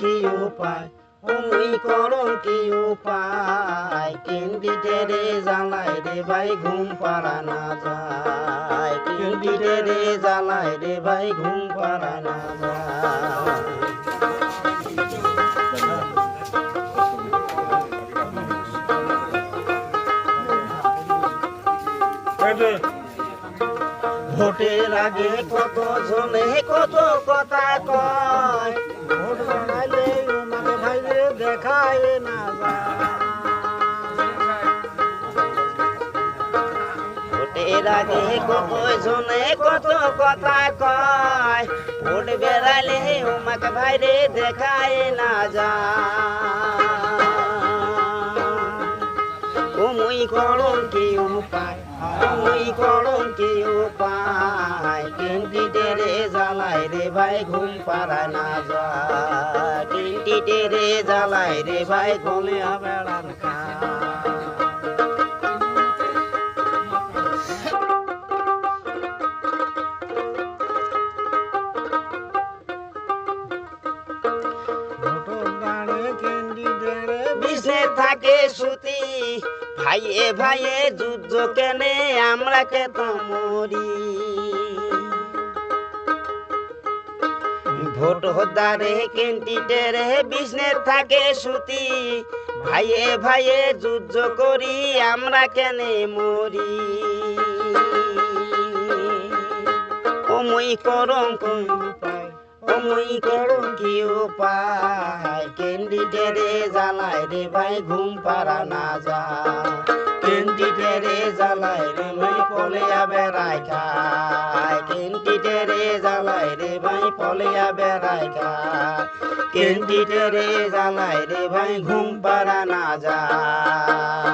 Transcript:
কি উপায় মুই করং কি উপায় ক্যান্ডিডেটে জ্বালায় রে ভাই ঘুম পাড়া না যায় ক্যান্ডিডেটে জ্বালায় রে ভাই ঘুম পাড়া না যায় ভোটের আগে কত জনে কত কথা কয় ভোট বানাইলে মানে ভাইরে দেখায় না ভোটের আগে কত জনে কত কথা কয় ভোট বেড়াইলে উমাকে ভাইরে দেখায় না যায় মুই করং কি উপায় মুই করং কি উপায় ক্যান্ডিডেটে জ্বালায় রে ভাই ঘুম পাড়া না যায় ক্যান্ডিডেটে জ্বালায় রে ভাই ঘুমে বেড়ার বিষ্ণের থাকে সুতি ভাইয়ে ভাইয়ে যুদ্ধ কেনে আমরা কে তো মরি ভোট হদারে ক্যান্ডিডেটে বিষ্ণের থাকে সুতি ভাইয়ে ভাইয়ে যুদ্ধ করি আমরা কেনে মরি ও মুই করং কোন উপায় ও মুই করং কি উপায় ক্যান্ডিডেটে জ্বালায় রে ভাই ঘুম পাড়া না যায় ক্যান্ডিডেটে জ্বালায় রে ভাই পলিয়া বেড়ায় খায় ক্যান্ডিডেটে জ্বালায় রে ভাই পলিয়া বেড়ায় খায় ক্যান্ডিডেটে জ্বালায় রে ভাই ঘুম পাড়া না যায়